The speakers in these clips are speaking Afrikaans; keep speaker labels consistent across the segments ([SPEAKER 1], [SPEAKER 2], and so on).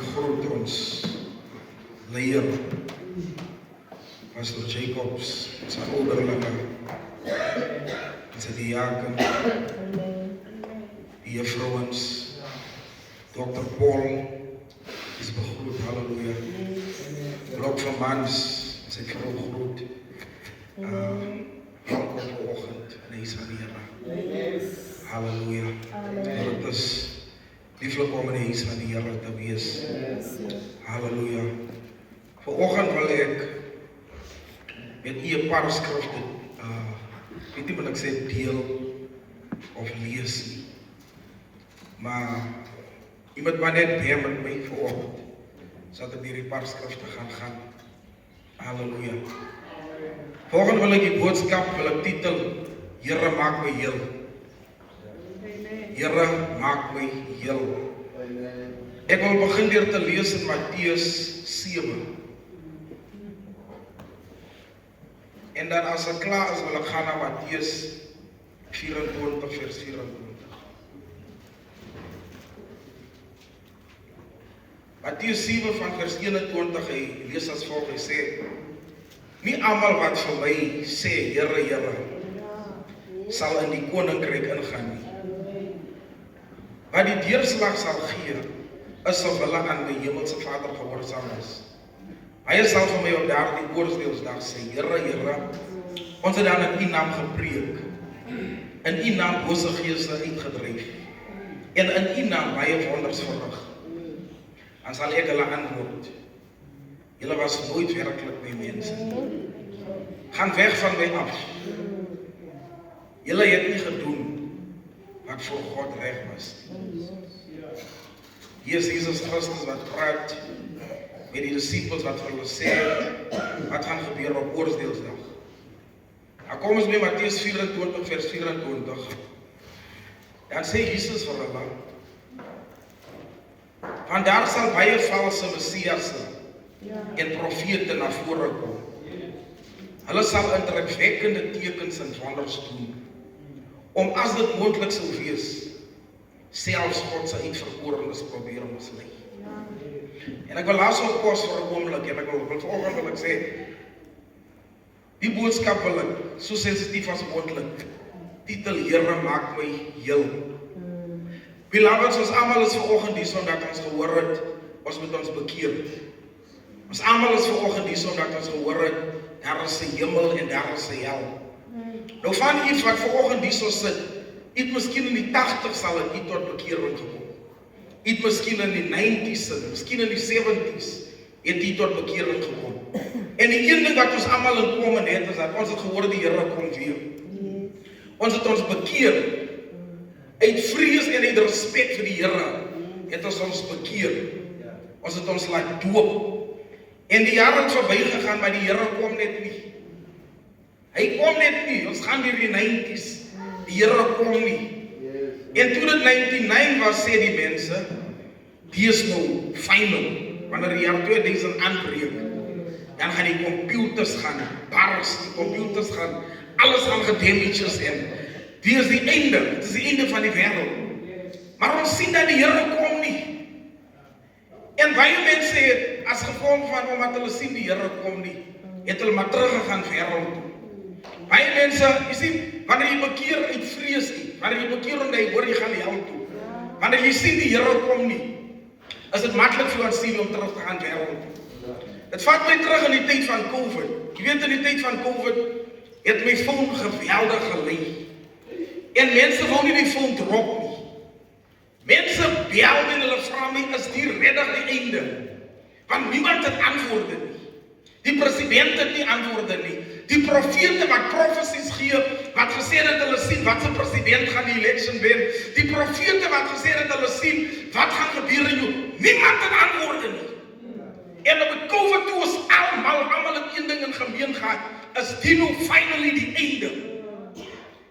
[SPEAKER 1] begroet ons leier, Pastor Jacobs, sy ouderlinge, sy diaken, die juffrouens, Dr. Paul, is begroet, halleluja. Blok van Mans, sy vrou groet. Welkom vanoggend in die huis van die Here. Halleluja. Dit is lieflik om in die huis van die Here te wees. Halleluja. Vanoggend wil ek met u 'n paar skrifte, weet nie wat ek sê, deel of lees nie. Maar u moet maar net bear met my vanoggend, sodat ek hierdie paar skrifte gaan. Halleluja. Volgende wil ek die boodskap, wil ek titel, Here maak my heel. Here maak my heel. Ek wil begin deur te lees in Matteus 7. En dan as ek klaar is, wil ek gaan na Matteus 24 vers 24. Matteus 7 van vers 21, hy lees as volg, hy sê, nie almal wat vir my sê, Here, Here, sal in die koninkryk ingaan nie. Wat die deurslag sal gee, is of hulle aan my hemelse Vader gehoorsaam is. Hy sal vir my op daardie oordeelsdag sê, Here, Here, ons het dan in u naam gepreek, in u naam bose geeste uitgedryf, en in u naam baie wonders verrig. Dan sal ek hulle antwoord, julle was nooit werklik my mense. Gaan weg van my af. Julle het nie gedoen wat voor God reg was. Hier is Jesus Christus wat praat met die disciples wat vir hulle sê wat gaan gebeur op oordeelsdag. Dan kom ons by Matteus 24 vers 24. Dan sê Jesus vir hulle, want daar sal baie valse messiasse en profete na vore kom. Hulle sal indrukwekkende tekens en wonders doen, om as dit moontlik sou wees, selfs God se uitverkorenes probeer mislei. En ek wil laat op kos vir 'n oomblik, en ek wil vanoggend wil ek sê, die boodskap wil ek so sensitief as moontlik titel, Here maak my heel. Beloveds, ons almal is vanoggend hier sodat ons gehoor het, ons moet ons bekeer. Ons almal is vanoggend hier sodat ons gehoor het, daar is 'n hemel en daar is 'n hel. Nou van iets wat vanoggend hier so sit, iets miskien in die 80 sal het iets tot bekering gekom. Iets miskien in die 90s, miskien in die 70s, het iets tot bekering gekom. En die een ding wat ons almal in kom het, is dat ons het gehoor die Here kom weer. Ons het ons bekeer. Uit vrees en uit respek vir die Here het ons bekeer. Ons het ons laat doop. En die jare het verby gegaan, maar die Here kom net nie. Hy kom net nie. Ons gaan deur die 90s. Die Here kom nie. En toe dit 99 was, sê die mense, die is nou final. Wanneer die jaar 2000 aanbreek, dan gaan die computers gaan bars, die computers gaan, alles gaan gedamages en die is die einde, dit is die einde van die wêreld. Maar ons sien dat die Here kom nie. En baie mense het, as gevolg van omdat hulle sien die Here kom nie, het hulle maar teruggegaan wêreld toe. Baie mense, jy sien, wanneer jy bekeer uit vrees nie, wanneer jy bekeer omdat jy hoor jy gaan die hel toe, wanneer jy sien die Here kom nie, is dit maklik vir ons sien om terug te gaan wêreld toe. Dit vat my terug in die tyd van COVID. Jy weet, in die tyd van COVID het my foon geweldig gelei. En mense wou nie die foon drop nie. Mense bel en hulle vra my, is die redder die einde? Want niemand het antwoorde nie. Die president het nie antwoorde nie. Die profete wat profesies gee, wat gesê het hulle sien wat se president gaan die election wen. Die profete wat gesê het hulle sien wat gaan gebeur in jou. Niemand het antwoorde nie. En op die COVID toe is almal het een ding in gemeen gehad, is die nou finally die einde.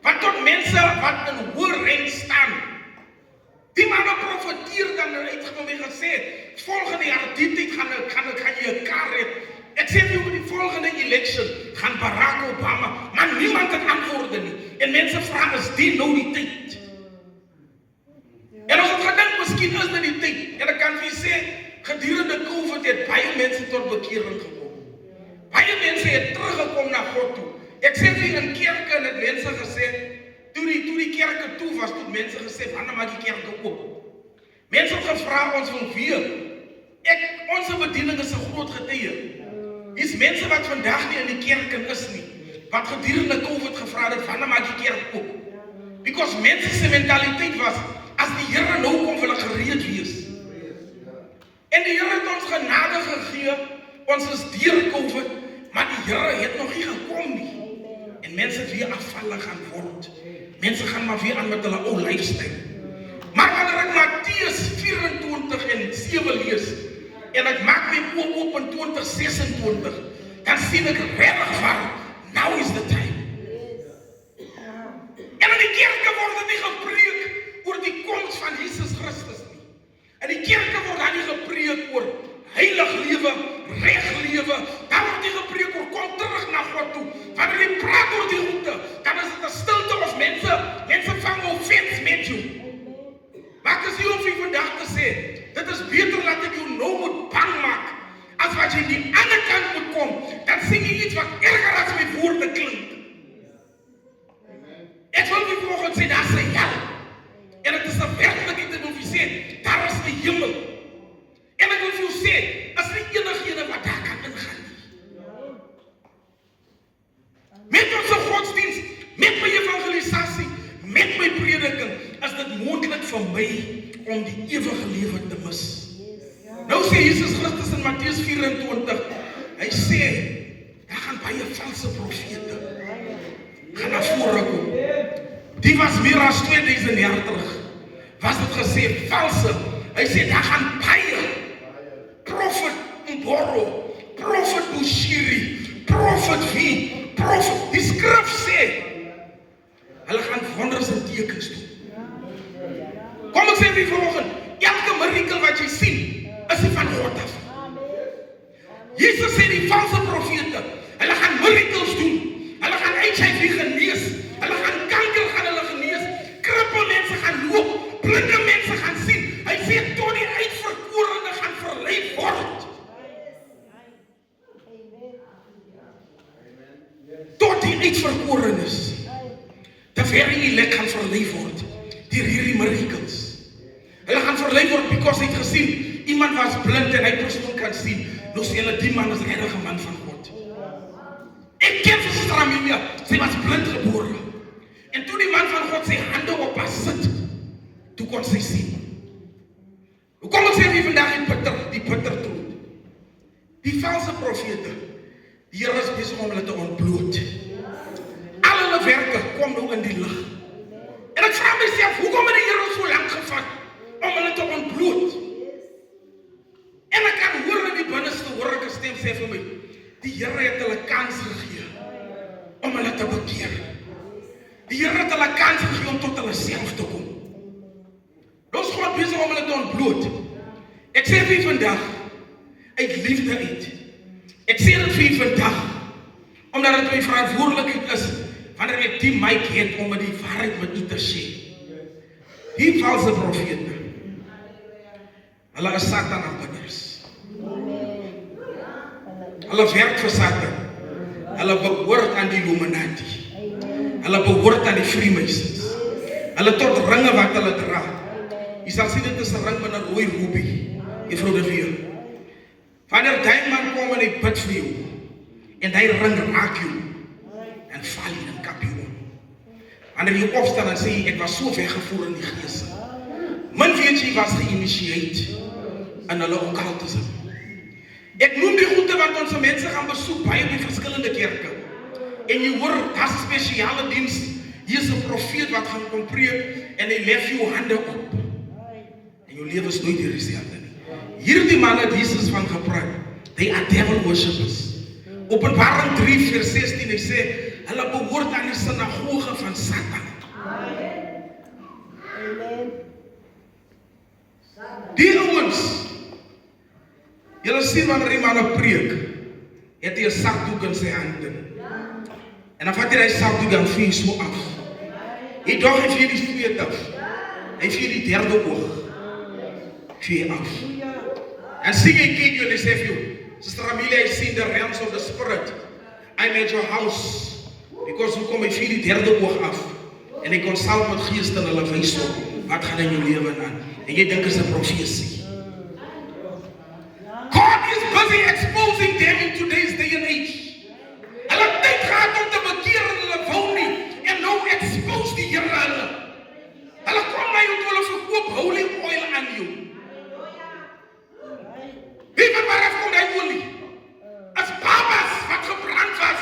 [SPEAKER 1] Want tot mense wat in hoë rang staan, die manne profeteer dan uitgekom en gesê, volgende jaar die tyd gaan jy 'n kar hê. Ek sê vir die volgende election gaan Barack Obama, maar niemand het antwoorde nie. En mense vra, is die nou die tyd? En ons het gedink, miskien is dit die tyd. En ek kan vir sê, Gedurende COVID het baie mense tot bekering gekom. Baie mense het teruggekom na God toe. Ek sê vir in kerke en het mense gesê, toe die kerke toe was, toe mense gesê, wanneer maak die kerke oop? Mense het gevra ons van wie? Onze bediening is 'n groot getuie. Is mense wat vandag nie in die kerk is nie, wat gedurende COVID gevra het, wanneer maak die kerk oop? Because mense se mentaliteit was, as die Here nou kom, wil ek gereed wees. En die Here het ons genade gegee, ons is deur COVID, maar die Here het nog nie gekom nie. En mense het weer afvallig gaan word. Mense gaan maar weer aan met hulle ou lifestyle. Maar wanneer ek Matteus 24 en 7 lees, en ek maak my oop op in 2026, dan sien ek regtig van, now is the time. En in die kerke word nie gepreek oor die koms van Jesus Christus nie. In die kerke word dan nie gepreek oor heilig lewe, reg lewe. Daar word nie gepreek oor kom terug na God toe. Wanneer jy praat oor die roete, dan is dit 'n stilte of mense vang offense met jou. Maar ek is hier om vir vandag te sê, dit is beter dat ek jou nou moet bang maak, as wat jy die ander kant moet kom, dan sing jy iets wat erger as my woorde klink. Ek wil nie vanoggend sê, daar is 'n hel. En het is 'n werklikheid en of jy sê, daar is 'n hemel. En ek wil vir jou sê, as nie enigiemand wat daar kan ingaan nie. Met ons godsdienst, met my evangelisasie, met my prediking, is dit moontlik vir my om die ewige lewe te mis. Nou sê Jesus Christus in Matteus 24, hy sê, daar gaan baie valse profete gaan na vore kom. Die was meer as 2000 jaar terug. Was dit gesê, valse. Hy sê, daar gaan baie. Prophet Mboro, Prophet Bushiri, Prophet wie, Prophet. Die skrif sê, hulle gaan wonders en tekens doen. Kom ek sê vir vanoggend, elke mirakel wat jy sien, is nie van God af. Jesus sê die valse profete, hulle gaan miracles doen. Hulle gaan HIV genees. Hulle gaan kanker gaan hulle genees. Krippel mense gaan loop. Blinde mense gaan sien. Hy sê tot die uitverkorene gaan verlei word. Tot die uitverkorenes. The very elect gaan verlei word. Deur hierdie miracles. Hulle gaan verlei word because hy het gesien, iemand was blind en hy persoon kan sien. Nou sê hulle, die man is regtig 'n man van God. Ek ken vir Sister Amelia, sy was blind gebore. En toe die man van God sy hande op haar sit, toe kon sy sien. Hoe kom ek sê wie vandag die bitter troot? Die valse profete, die Here is besig om hulle te ontbloot. Al hulle werke kom nou in die lig. En ek vra myself, hoekom het die Here so lank gevat om hulle te ontbloot? En ek kan hoor in die binneste, hoor ek 'n stem sê vir my, die Here het hulle kans gegee om hulle te bekeer. Die Here het hulle kans gegee om tot hulle self te kom. Ons God besig om hulle te ontbloot. Ek sê vir vandag, uit liefde uit. Ek sê dit vir vandag, omdat dit my verantwoordelikheid is, wanneer ek die mic het om die waarheid met u te sê. Die valse profete, hulle is Satan aanbidders. Hulle werk vir Satan. Hulle behoort aan die Illuminati. Hulle behoort aan die Freemasons. Hulle tot ringe wat hulle dra. Jy sal sien dit is 'n ring met 'n rooi ruby. Juffrou de Veer. Wanneer die man kom en hy bid vir jou, en die ring raak jou, en val jy en kap jou om. Wanneer jy opstaan en sê, ek was so weggevoer in die gees. Min weet jy was geïnisieerd in hulle occultism. Ek noem die goede wat onze mense gaan besoek baie op die verskillende kerke. En jy hoor, dat is 'n spesiale diens. Hier is 'n profeet wat gaan kom preek en hy lef jou hande op. En jou lewe is nooit dieselfde nie. Hierdie manne het Jesus van gepraat. They are devil worshippers. Openbaring 3 vers 16, hy sê, hulle behoort aan die sinagoge van Satan. Die ouens, julle sien wanneer die man preek, het hy 'n sakdoek in sy hande. En dan vat hy die sakdoek en vee so af. Hy dog hy vee die tweede af. Hy vee die derde oog. Vee af. En sien jy kyk jou en hy sê vir jou, Sister Amelia, I see the realms of the spirit. I'm at your house. Because hoekom hy vir die derde oog af. En hy consult met geeste en hulle wys op. Wat gaan in jou lewe aan? En jy dink is 'n profesie. God is busy exposing them in today's day and age. Hulle tyd gehad om te bekeer en hulle wou nie. En nou expose die Here hulle. Hulle kom na jou toe, hulle verkoop holy oil aan jou. Wie van waar af kom die olie? As babas wat gebrand was,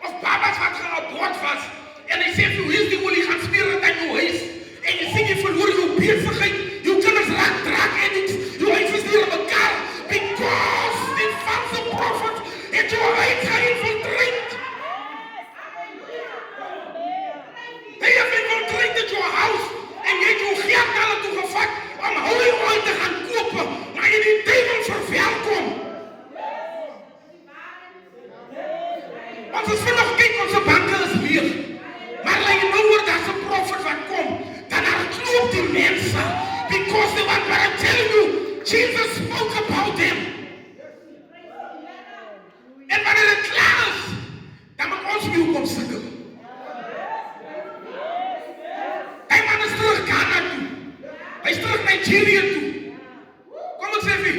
[SPEAKER 1] of babas wat geabort was, en hy sê vir hoe is die olie gaan smeer het aan jou huis, en jy sê jy verloor jou besigheid, jou kinders raak draak addicts, jou huis is nie in mekaar, because die false prophet het jou huis geïnfiltrate. They have infiltrated your house, en jy het jou geld na hulle toe gevat, om holy oil te gaan koop, maar jy die duivel verwelkom. Ons is vandag kyk, onze banke is leeg. Maar like nou word as 'n prophet wat kom, dan hardloop die mense, because they want to tell you, Jesus spoke about them. En wanneer dit klaar is, dan moet ons weer kom sukkel. Hy man is terug Ghana toe. Hy is terug Nigeria toe. Kom ons sê vir,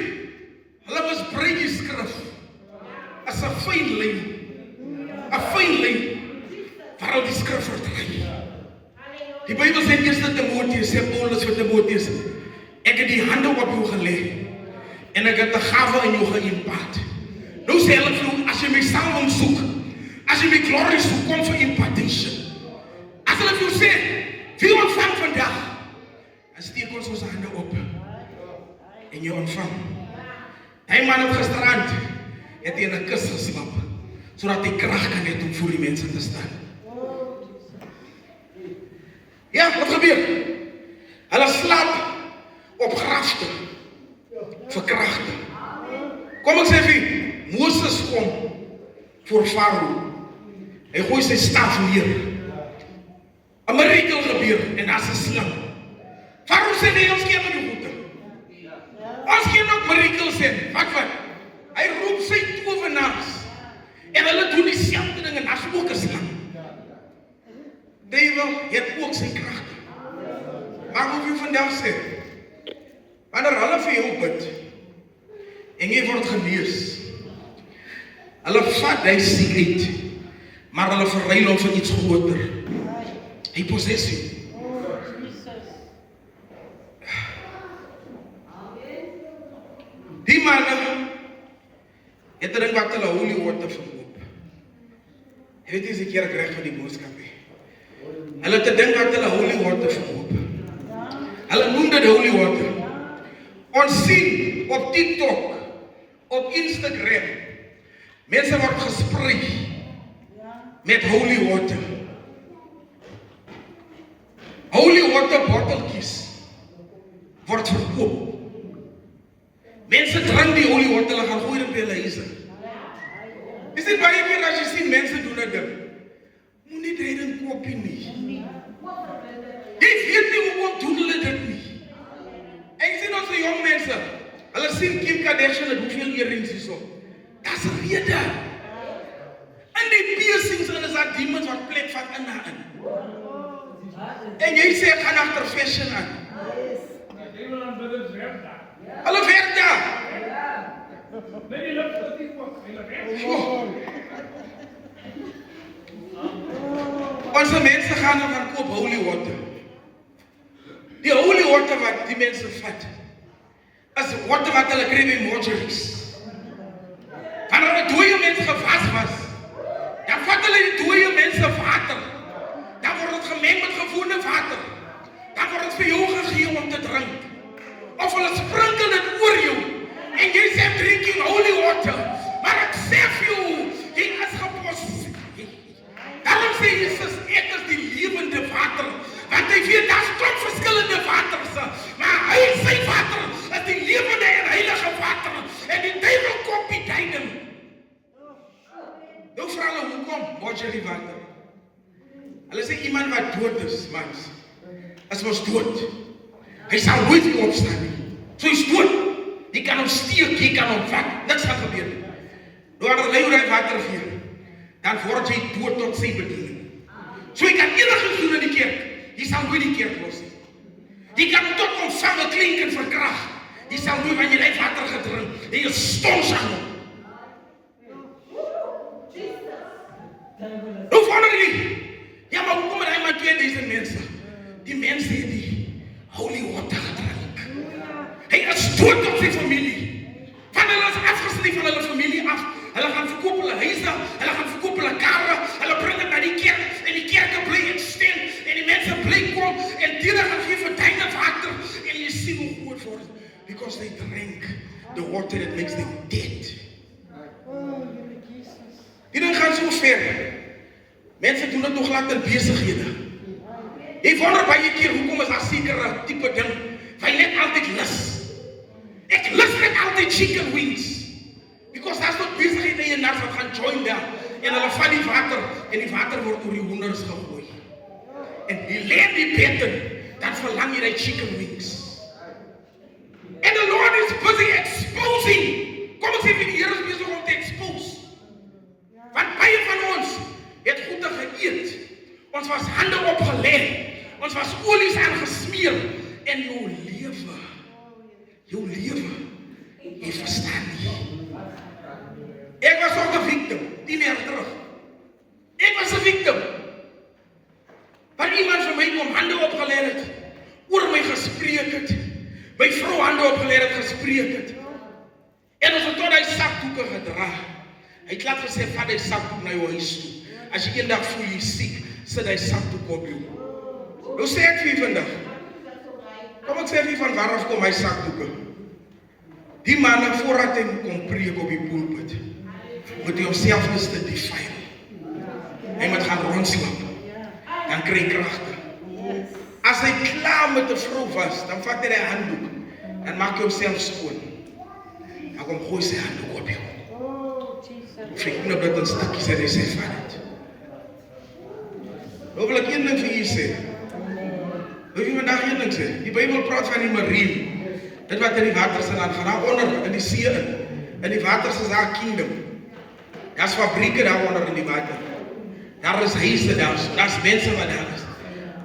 [SPEAKER 1] hulle misbruik die skrif as 'n fyn lyn. 'n fyn lyn waaruit die skrif verdryf. Die Bybel sê in 1 Timoteus, sê Paulus vir Timoteus, ek het die hande op jou gelê en ek het 'n gawe in jou geïmpat. Nou sê hulle vir jou, as jy my salwing soek, as jy my glory soek, kom vir impartation. As hulle vir jou sê, wie ontvang vandag, dan steek ons hande op en jy ontvang. Hy man op gisterand het hy in 'n kus geslap, sodat hy krag kan hê om voor die mense te staan. Ja, wat gebeur? Hulle slaap op grafte, verkragte. Kom ek sê vir, Moses kom voor Farao. Hy gooi sy staf neer. 'n mirakel gebeur en daar's 'n slang. Farao sê nee, ons ken die goede. Ons ken ook miracles sê. Wat? Hy roep sy towenaars. En hulle doen dieselfde ding en as ook 'n slang. Duiwel het ook sy kragte. Maar hoe jy vandag sê, wanneer hulle vir jou bid, en jy word genees, hulle vat hy siek uit, maar hulle verruil hom vir iets groter. Hy possess you. Die manne het 'n ding wat hulle holy water verkoop. Jy weet eens 'n keer ek reg van die boodskap hê. Hulle het 'n ding wat hulle holy water verkoop. Hulle noem dit holy water. Ons sien op TikTok, op Instagram, mense word gesprei met holy water. Holy water botteltjies word verkoop. Mense drink die holy water, hulle gaan gooi dit by hulle huise. Is dit baie keer as jy sien mense doen dit? Moenie dit in koop nie. Jy weet nie hoekom doen hulle dit nie. Ek sien ons jong mense, hulle sien Kim Kardashian het hoeveel earrings hierso. Daar's 'n rede. In die piercings en is daar demons wat plek vat in haar in. En jy sê ek gaan agter fashion aan. Hulle werk daar. Onze mense gaan dan gaan koop holy water. Die holy water wat die mense vat, is water wat hulle kry by mortuaries. Wanneer 'n dooie mens gewas was, dan vat hulle die dooie mense water. Dan word dit gemeng met gewone water. Dan word dit vir jou gegee om te drink. Of hulle sprinkel dit oor jou. En jy sê drinking holy water. Maar ek sê vir jou, jy is gepos. Daarom sê Jesus, ek is die lewende water. Want hy weet, daar's klop verskillende waters. Maar hy sy water is die lewende en heilige water. En die duivel kom die duiding. Nou vra hulle, hoekom word jy die water? Hulle sê, iemand wat dood is, mans, is ons dood. Hy sal nooit weer opstaan nie. So hy is dood. Hy kan ontsteek, jy kan ontvat. Niks gaan gebeur nie. Doordat lei oor hy water vir, dan word jy dood tot sy bediening. So jy kan enige doen in die kerk, jy sal nooit die kerk los nie. Jy kan tot ontvange klink en verkrag, jy sal nooit wanneer jy water gedrink, en jy stons aan hom. Hoe vonder jy? Ja, maar hoe kom hy maar 2000 mense? Die mense het die holy water gedrink. Hy is dood op sy familie. Van hulle is afgesny van hulle familie af. Hulle gaan verkoop hulle huise, hulle gaan verkoop hulle karre, hulle bring dit na die kerk, en die kerke bly extend, en die mense bly kom, en die gaan gee vir duine water, en jy sien hoe groot word, because they drink the water that makes them dead. Die ding gaan so ver. Mense doen dit nog laat in besighede. Jy wonder baie keer, hoekom is daar sekere type ding, waar jy net altyd lus. Ek lus net altyd chicken wings. Because daar's nog besigheid in jy nas wat gaan join daar. En hulle vat die water, en die water word oor die hoenders gegooi. En die leer die beten, dan verlang jy die chicken wings. And the Lord is busy exposing. Kom ons sê vir die Here is besig om te expose. Want baie van ons het goede geëet. Ons was hande opgeleg. Ons was olies aangesmeer. En jou lewe, jy verstaan nie. Ek was ook 'n victim, 10 jaar terug. Ek was 'n victim. Waar iemand vir my kom hande opgeleg het, oor my gespreek het, my vrou hande opgeleg het, gespreek het. En ons het tot hy sakdoeke gedra. Hy het laat gesê, vat hy sakdoek na jou huis toe. As jy eendag voel jy siek, sit hy sakdoek op jou. Nou sê ek vir vandag, kom ek sê vir van waar af kom my sakdoeke? Die manne voordat hy kom preek op die pulpit, moet hy homself eens te defile. Hy moet gaan rondslap, dan kry hy kragte. As hy klaar met 'n vrou was, dan vat hy die handdoek, en maak hy homself skoon. Dan kom gooi sy handdoek op jou. Vriend op dit 'n stukkies en hy sê van dit. Nou wil ek een ding vir u sê. Wil jy vandag een ding sê? Die Bybel praat van die marine. Dit wat in die waters in gaan, daar onder in die see in die waters is daar kingdom. Daar's fabrieke daar onder in die water. Daar is huise daar's mense wat daar is.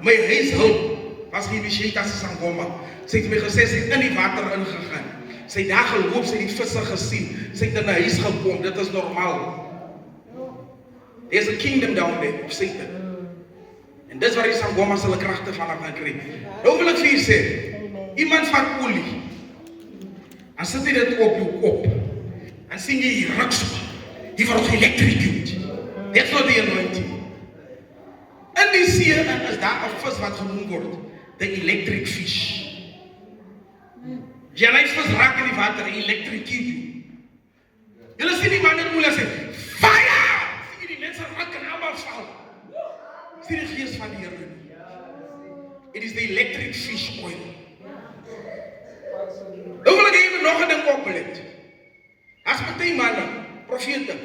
[SPEAKER 1] My huishulp was geïnisieer as Sangoma. Sy het my gesê sy het in die water ingegaan. Sy het daar geloop, sy het die visse gesien. Sy het in 'n huis gekom, dit is normaal. There's a kingdom down there of Satan. En dis waar die Sangomas hulle kragte van gaan kry. Nou wil ek vir julle sê, iemand vat olie. Dan sit jy dit op jou kop. Dan sien jy die ruks. Die word geelektricute. That's not the anointing. In die see is daar 'n vis wat genoem word, the electric fish. Jy net vis raak in die water, electricute. Julle sien die manne moet sê, fire! Sien die mense raak en almal val. Sien die gees van die Here. It is the electric fish oil. Nou wil ek even nog 'n ding oplet. As party manne, profete,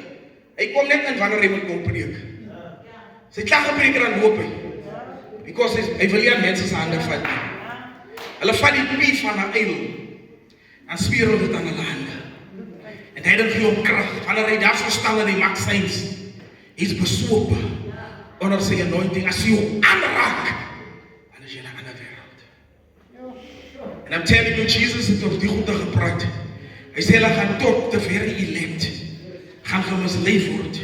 [SPEAKER 1] hy kom net in wanneer hy moet kom preek. Sy klaar gepreek en loop hy. Because hy wil nie mense se hande vat nie. Hulle vat die pie van 'n uil en spier dit aan hulle hande. En hy dan gee hom krag. Wanneer hy daar so staan en hy maak signs, hy's besope onder sy anointing. As jy hom aanraak, dan is jy in 'n ander wêreld. En I'm telling you, Jesus het oor die goede gepraat. Hy sê hulle gaan tot the very elect gaan gemisleid word.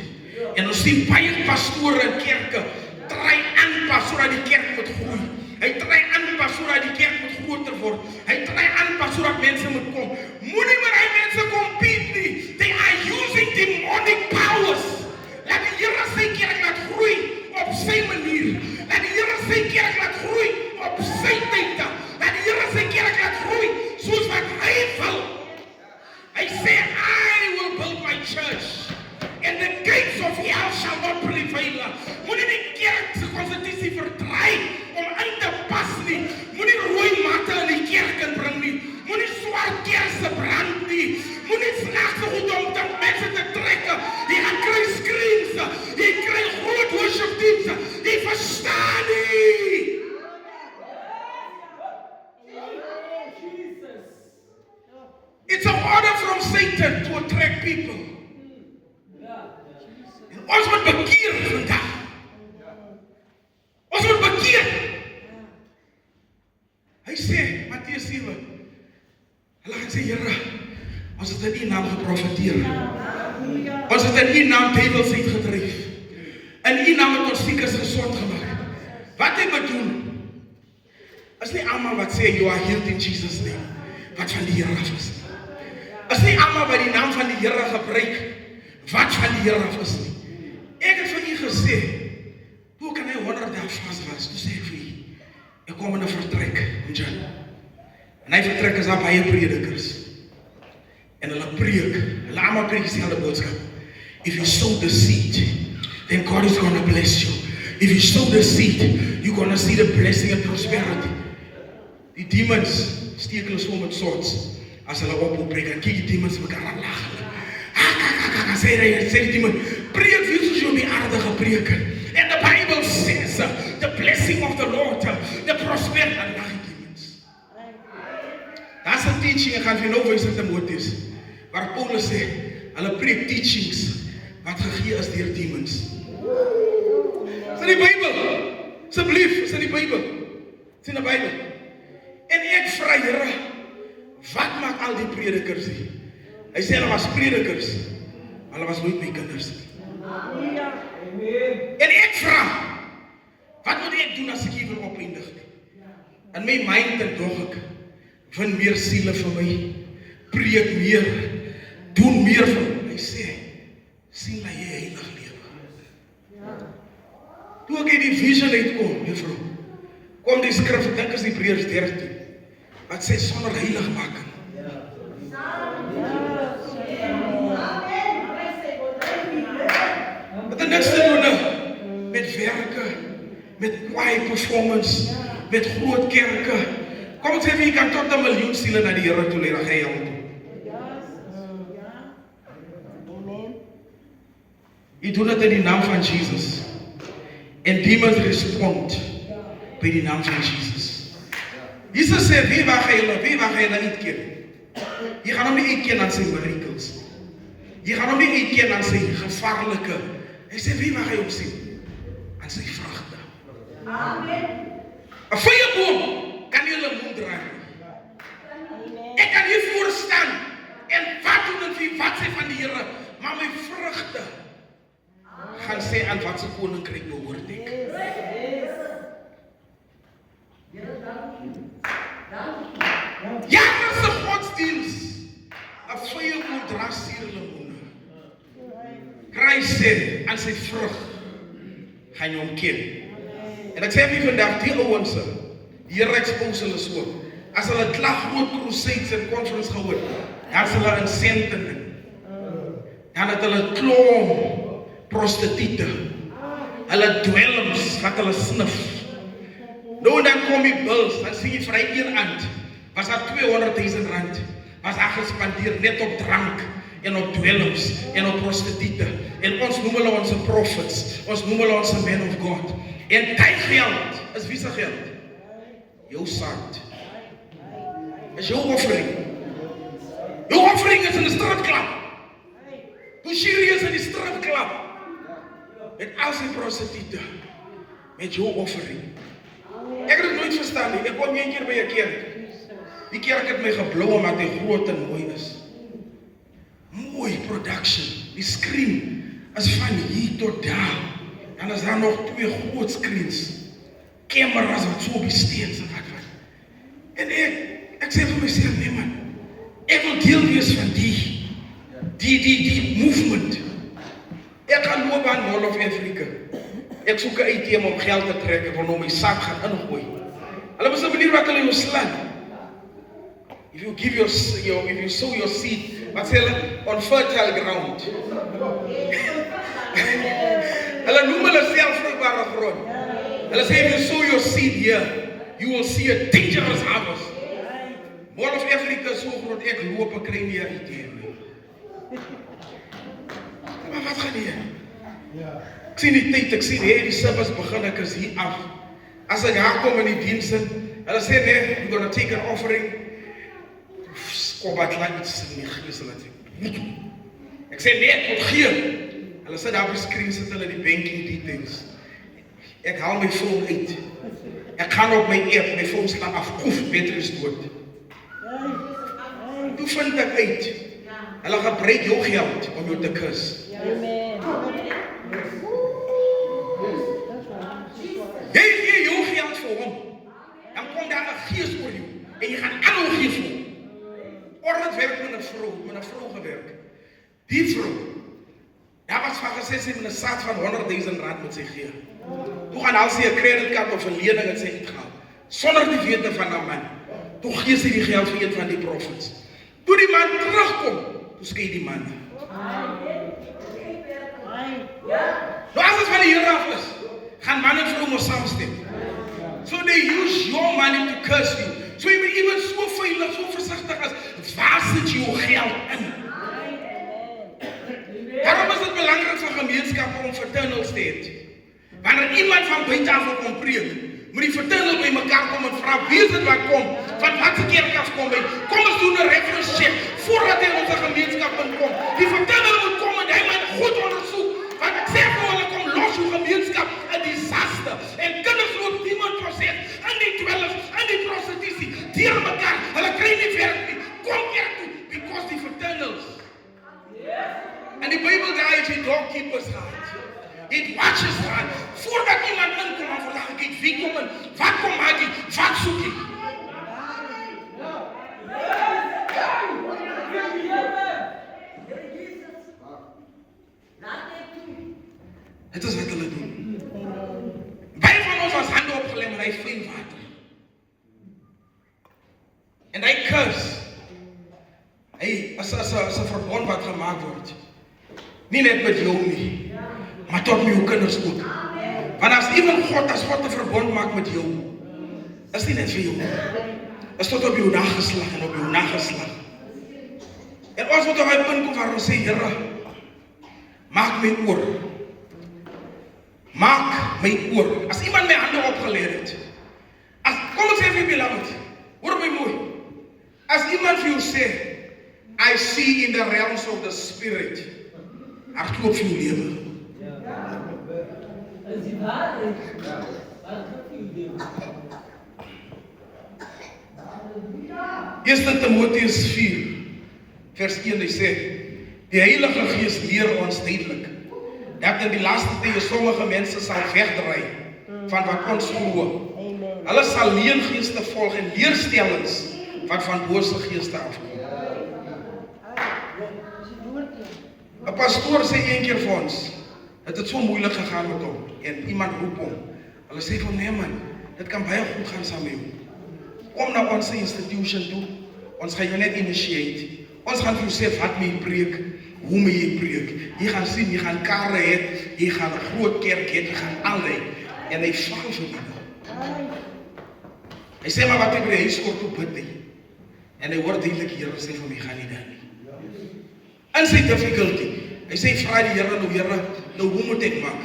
[SPEAKER 1] En ons sien baie pastore en kerke try aanpas sodat die kerk moet groei. Hy try aanpas sodat die kerk moet groter word. Hy try aanpas sodat mense moet kom. Moenie maar hy mense compete nie. They are using demonic powers. Laat die Here sy kerk laat groei op sy manier. Laat die Here sy kerk laat groei op sy tyd. Laat die Here sy kerk laat groei soos wat hy wil. Hy sê, I will build my church. And the gates of hell shall not prevail. Moenie die kerk se konstitusie verdry om in te pas nie. Moenie rooi matte in die kerk inbring nie. Moenie Satan to attract people. En ons moet bekeer vandag. Ons moet bekeer. Hy sê, Mattheus 7, hulle gaan sê, Here, ons het in U naam geprofeteer. Ons het in U naam duivels uitgedryf. In U naam het ons siekes gesond gemaak. Wat hy moet doen, is nie almal wat sê, you are healed in Jesus' name, wat van die Here af is. Is nie almal wat die naam van die Here gebruik, wat van die Here af is nie. Ek het vir u gesê, hoe kan hy 100 dae vas was? Toe sê ek vir u, ek kom in 'n vertrek, en hy vertrek is daar baie predikers. En hulle preek, hulle almal preek dieselfde boodskap. If you sow the seed, then God is going to bless you. If you sow the seed, you're going to see the blessing and prosperity. Die demons steek hulle so met swords. As hulle oppreek, en kyk die demons mekaar aan lag hulle. Sê die demon, preek wie soos jy die aardige preken. And the Bible says, the blessing of the Lord, the prosperity and lag die demons. That's a teaching, ek gaan vir nou wys in Timotheus, waar Paulus sê, hulle preek teachings, wat gegee is deur demons. Is in die Bybel, asseblief, is in die Bybel, is in die Bybel. En ek vra Here, wat maak al die predikers hier? Hy sê hulle was predikers, hulle was nooit my kinders. En ek vra, wat moet ek doen as ek hier wil opeindig? In my mind en dog ek, win meer siele vir my, preek meer, doen meer vir my. Hy sê, sien dat jy heilig lewe. Toe ek die vision uitkom, juffrou, kom die skrif, dink is die Hebreërs 13, wat sê sonder heiligmaking. Wat het niks te doen met werke, met kwaai performance, met groot kerke. Kom ons sê jy kan tot 1 miljoen siele na die Here toe lei, dan gaan jy hom toe. Jy doen dit in die naam van Jesus. En demons respond by die naam van Jesus. Jesus sê, wie waar ga jy uitken? Jy gaan hom nie uitken aan sy miracles. Jy gaan hom nie uitken aan sy gevaarlike. Hy sê, wie waar ga jy hom sien? Aan sy vrugte. Amen. 'n Vyeboom kan nie hulle mond draai. Ek kan hier voor staan en wat doen en wie wat sê van die Here, maar my vrugte gaan sê aan wat se koninkryk behoort ek. Ja, maar se godsdiens, 'n vyeboom dra suurlemoene. Christus sê aan sy vrug gaan jy hom ken. En ek sê vir vandag, die ouens, die Here expose hulle so. As hulle klag groot crusades en conference gehou, dan is hulle in sentenen. Dan het hulle klomp prostitute. Hulle dwelms wat hulle snif. Nou en dan kom die bills, dan sien jy vir hy 1 aand, was daar 200.000 rand, was daar gespandeer net op drank, en op dwelms, en op prostitute. En ons noem hulle onze prophets, ons noem hulle onze men of God. En die geld, is wie se geld? Jou saad. Is jou offering. Jou offering is in die stripklap. Bushiri is in die stripklap. Met al sy prostitute. Met jou offering. Ek het dit nooit verstaan nie. Ek kom een keer by 'n kerk. Die kerk het my geblou omdat hy groot en mooi is. Mooi production. Die screen is van hier tot daar. En is daar nog 2 groot screens. Cameras wat so op die steens en wat. En ek sê vir myself, nee man, ek wil deel wees van die movement. Ek gaan loop aan Mall of Africa. Ek soek 'n ATM om geld te trek, ek wil nou my sak gaan ingooi. Hulle was 'n manier wat hulle jou slaan. If you give if you sow your seed, wat sê hulle, on fertile ground. Hulle noem hulle self vrugbare grond. Hulle sê, if you sow your seed here, you will see a dangerous harvest. Mall of Africa is so groot, ek loop en kry nie 'n ATM nie. Maar wat gaan hier? Ek sien die tyd, ek sien die service begin, ek is hier af. As ek daar kom in die diens, hulle sê, nee, we're going to take an offering. skobbat laat iets in die gees en dat ek sê nee, ek moet gee. Hulle sê daar op die screen sit hulle die banking details. Ek haal my phone uit. Ek gaan op my app, my phone staan af, oef, Peter is dood. Toe vind ek uit. Hulle gebruik jou geld om jou te kus. Jy gee jou geld vir hom. Dan kom daar 'n gees oor jou en jy gaan aanhou gee vir hom. Ordet werk met 'n vrou gewerk. Die vrou, daar was van gesê sy met 'n saad van 100.000 rand moet sy gee. Toe gaan al sy 'n kredietkaart of 'n lening en sy uitgehaal. Sonder die wete van 'n man. Toe gee sy die geld vir een van die profets. Toe die man terugkom, toe skei die man. Nou as dit van die Here af is, gaan man en vrou mos saamstem. So they use your money to curse you. So jy moet iemand so veilig, so versigtig as, waar sit jy jou geld in? Daarom is dit belangrik vir gemeenskappe om fraternals te hê. Wanneer iemand van buite af kom preek, moet die fraternal by mekaar kom en vra, wie is dit wat kom? Van watter kerk af kom hy? Kom ons doen 'n reference check voordat hy in ons gemeenskap inkom. Die fraternal moet kom en hy moet goed ondersoek. Want ek sê vir hulle, kom los jou gemeenskap 'n disaster. En kinders loop niemand proses in die dwelms, in die prostitusie, deur mekaar. Hulle kry nie werk nie. Kom kerk toe, because die fraternals. En die Bybel daar is die doorkeepers gehad. Dit watches gehad. Voordat iemand inkom, dan vraag ek, wie kom en wat kom maak jy, wat soek jy? Dit is wat hulle doen. Baie van ons was hande opgelem en hy vloei water. En hy curse. Hy as 'n verbond wat gemaak word. Nie net met jou nie, maar tot met jou kinders ook. Want as God 'n verbond maak met jou, is nie net vir jou. Is tot op jou nageslag en op jou nageslag. En ons moet op 'n punt kom waar ons sê, Here, maak my oor. Maak my oor. As iemand my hande opgelê het, kom ons sê vir beloved, hoor my mooi. As iemand vir jou sê, I see in the realms of the spirit, hardloop vir jou lewe. Eerste Timoteus 4, vers 1, hy sê, die Heilige Gees leer ons duidelik, dat in die laaste tye sommige mense sal wegdraai van wat ons glo. Hulle sal leengeeste volg en leerstellings wat van bose geeste afkom. 'n Pastoor sê een keer vir ons, dit het so moeilik gegaan met hom, en iemand roep hom. Hulle sê van, nee man, dit kan baie goed gaan saam met jou. Kom na ons institution toe, ons gaan jou net initiate. Ons gaan vir jou sê, wat my preek, hoe my jy preek. Jy gaan sien, jy gaan karre het, jy gaan 'n groot kerk het, jy gaan allei. En hy val vir die. Hy sê maar wat ek by die huis kom toe bid nie. En hy hoor duidelik, Here sê vir my, gaan nie daar nie. In sy difficulty, hy sê, vra die Here, nou hoe moet ek maak?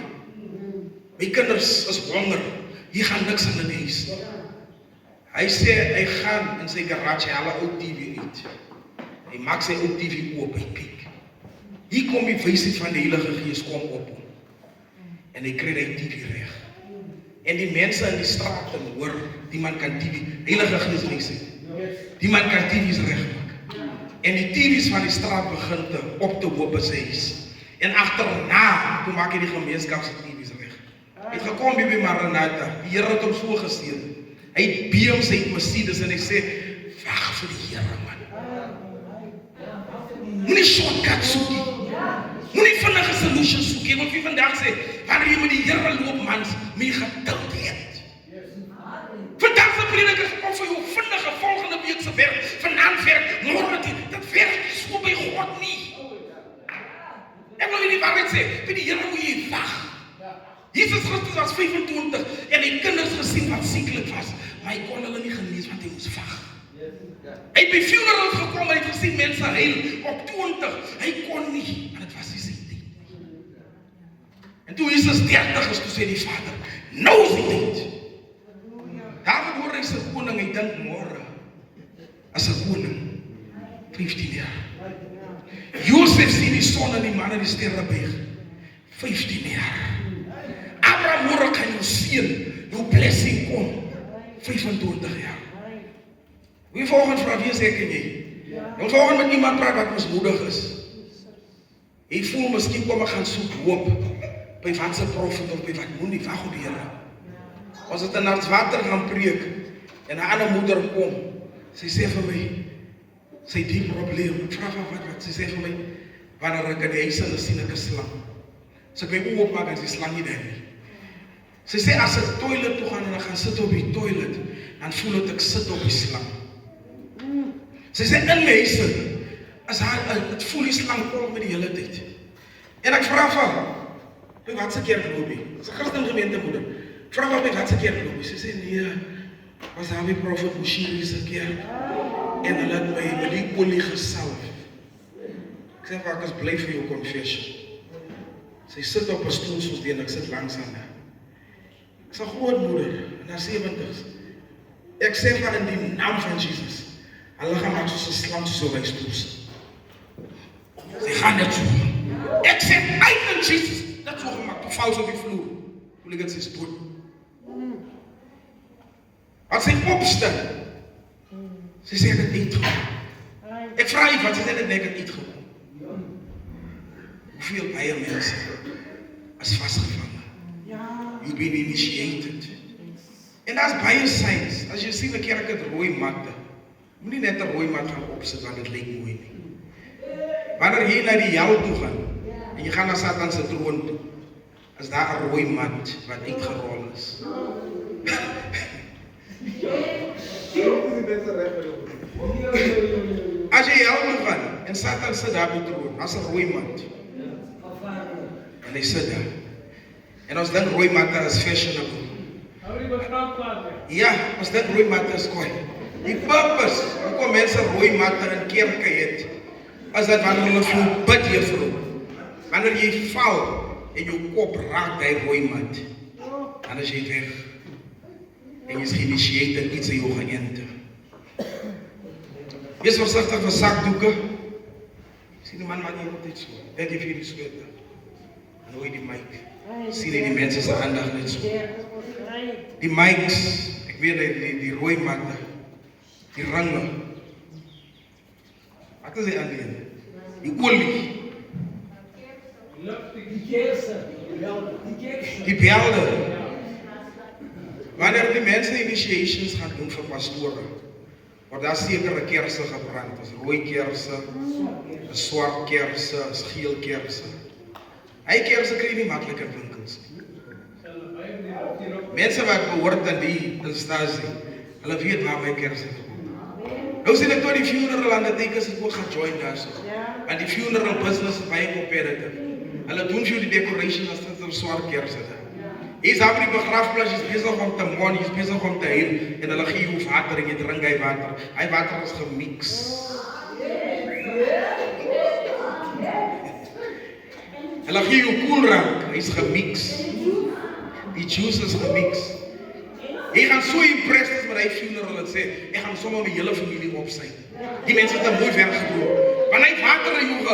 [SPEAKER 1] My kinders is honger, hier gaan niks in die huis. Hy sê, hy gaan in sy garage, hy haal 'n ou TV uit. Hy maak sy ou TV oop, hy kyk. Hier kom die wysie van die Heilige Gees kom op hom. En hy kry die TV reg. En die mense in die straat hoor, die man kan TV, Heilige Gees lees hy. Die man kan TV's regmaak. En die TV's van die straat begin op te hoop as huis. En agterna, toe maak hy die gemeenskap se TV's reg. Hy het gekom by Maranatha, die Here het hom so geseën. Hy het beem sy Mercedes en hy sê, wag vir die Here man. Moenie shortcut soek nie. Moenie vinnige solutions soek nie, want wie vandag sê, wanneer jy met die Here loop mans, moet jy geduld hê. Vandag se predikers of vir jou vinnige volgende week se werk, vanaand werk, môre dit werk so by God nie. Ek wil nie waarheid sê, by die Here moet jy wag. Jesus Christus was 25 en hy kinders gesien wat sieklik was, maar hy kon hulle nie genees want hy moes wag. Hy het by funerals gekom en hy het gesien mense huil op 20, hy kon nie, want dit was nie sy tyd. En toe Jesus 30 is, toe sê die Vader, nou is die tyd. Daarom hoor hy sy koning, hy dink môre, as 'n koning, 15 jaar. Josef sien die son en die man in die sterre buig. 15 jaar. Abraham hoor ek gaan jou seën, jou blessing kom. 25 jaar. Wie volgens vra wie sê ken jy? Jy volgens met iemand praat wat mismoedig is. Jy voel miskien kom ek gaan soek hoop by wat se profet of by wat moenie wag op die Here. Ons het in Hartswater gaan preek en 'n ander moeder kom. Sy sê vir my, sy diep probleem. Ek vra wat? Sy sê vir my, wanneer ek in die huis is, sien ek 'n slang. Sy kan my oopmaak en sy slang nie daar nie. Sy sê as ek toilet toe gaan en ek gaan sit op die toilet, dan voel ek sit op die slang. Sy sê in my huis as het voel die slang kom met die hele tyd. En ek vra vir wat se keer glo jy? Dis 'n Christen gemeente moeder. Vra wat wat se keer glo jy? Sy sê nee, was daar die profet Bushiri se keer. En hulle het my met die olie gesalf. Ek sê ek is bly vir jou confession. Sy sit op 'n stoel soos die en ek sit langs aan haar. Ek sê grootmoeder in haar 70's. Ek sê vir in die naam van Jesus. Hulle gaan maak soos 'n slang so by stoels. Sy gaan net so. Ek sê uit in Jesus. Dat so gemaak, toe val sy op die vloer. Hoe lig dit sy stoot. As sy opstaan. Sy sê ek het uitgekom. Ek vra jy wat, sy sê dat ek het uitgekom. Hoeveel baie mense is vasgevang. You've been initiated. En daar's baie signs. As jy sien 'n kerk het rooi matte. Moenie net 'n rooi mat gaan opsit want dit lyk mooi nie. Wanneer jy na die hel toe gaan en jy gaan na Satan se troon toe, is daar 'n rooi mat wat uitgerol is. As jy hel toe gaan en Satan sit daar op die troon, as 'n rooi mat. En hy sit daar. En ons dink rooi matte is fashionable. Ja, ons dink rooi matte is kooi. Die purpose, hoekom mense rooi matte in kerke het, is dat wanneer hulle voel bid juffrou. Wanneer jy val en jou kop raak die rooi mat, dan is jy weg. En jy is geïnitieerd iets in jou geënte. Wees versigtig vir sakdoeke. Sien die man maak nie altyd so. Dink jy vir die sweter. En hoe die mic. Sien jy die mense se aandag net so. Die mics, ek weet die rooi matte. Die ringe. Wat is die alleen? Die olie. Die belde. Wanneer die mense initiations gaan doen vir pastore, word daar sekere kerse gebrand. As rooi kerse, as swart kerse, as geel kerse. Hy kerse kry nie maklik in winkels. Mense wat behoort aan die instansie, hulle weet waar my kerse is. Nou sien ek toe die funeral aan die tekens het ook gaan join daar so. En die funeral business is baie competitive. Hulle doen vir die decoration as dit 'n swart kerse is. Hy's op die begrafplaas, hy's besig om te mon, hy's besig om te huil en hulle gee jou water en jy drink hy water. Hy water is gemix. Hulle gee jou koelrank, hy's gemix. Die juice is gemix. Hy gaan so impressed is met hy funeral en sê, ek gaan sommer my hele familie opsy. Die mense het 'n mooi werk gedoen. Want hy water in jou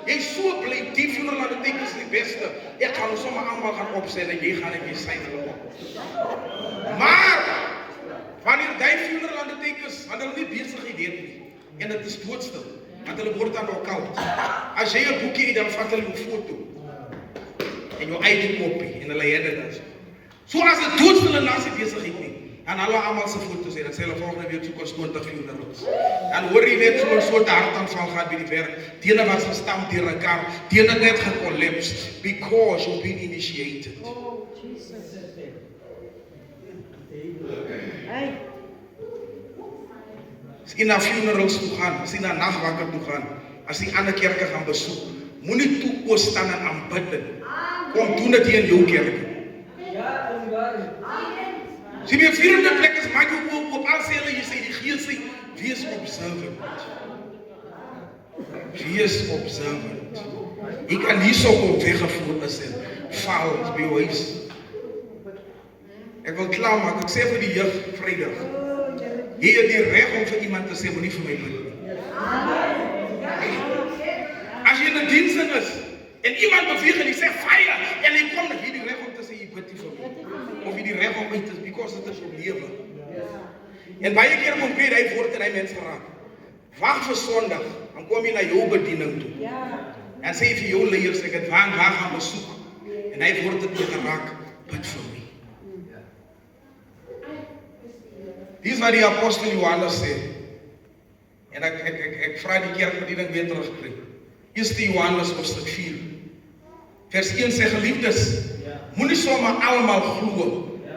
[SPEAKER 1] hy so bly, die funeral aan die tekens is die beste. Ek gaan sommer almal gaan opsy en jy gaan en jy sy hulle op. Maar wanneer die funeral aan die tekens, want hulle nie besig idee nie. En dit is doodstil. Want hulle word dan occult. As jy 'n boekie het, dan vat hulle jou foto. En jou eie kopie en hulle het dit. So as dit doodstil en as jy besig het nie, dan hulle almal se foto's en dan sê hulle volgende week soek ons 20 funerals. Dan hoor jy net so 'n hartaanval gaan by die werk. Tene was gestamp deur 'n kar, tene net gecollapsed because you've been initiated.
[SPEAKER 2] Oh, Jesus.
[SPEAKER 1] As jy na funerals toe gaan, as jy na nagwakker toe gaan, as jy ander kerke gaan besoek, moenie toe oos staan en aanbid nie. Kom doen dit hier in jou kerk.
[SPEAKER 2] Ja, dis waar.
[SPEAKER 1] Sien jy vierde plek is maak jou oop al sê hulle jy sê die Gees sê wees observant. Wees observant. Jy kan nie so kom weggevoer is en val by jou huis. Ek wil klaar maak, ek sê vir die jeug Vrydag. Jy het die reg om vir iemand te sê moenie vir my bid nie. As jy in 'n diensing is en iemand beweeg en jy sê fire en jy kom net hierdie reg om te sê jy bid nie vir my of jy die reg om uit te because dit is jou lewe. En baie keer kom Piet hy woord en hy mense raak. Wag vir Sondag, dan kom jy na jou bediening toe. En sê vir jou leiers ek het waar gaan besoek. En hy word dit weer geraak, bid vir my. Dis wat die apostel Johannes sê. En ek vra die kerkbediening weer terugkry. 1 Johannes hoofstuk 4. Vers 1 sê geliefdes, moenie sommer almal glo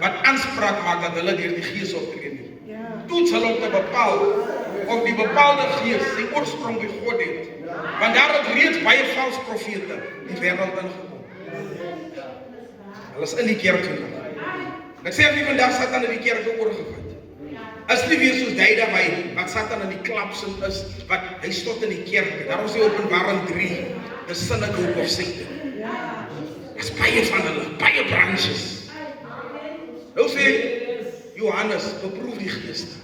[SPEAKER 1] wat aanspraak maak dat hulle deur die Gees optree nie. Toets hulle om te bepaal of die bepaalde Gees sy oorsprong by God het. Want daar het reeds baie valse profete in die wêreld ingekom. Hulle is in die kerk gekom. Ek sê nie vandag Satan in die kerk oorgevat. As nie weer soos hy daarby, wat Satan in die klapsin is, wat hy stot in die kerk. Daarom sê Openbaring 3, the synagogue of Satan. As baie van hulle, baie branches. Nou sê Johannes, beproef die geeste.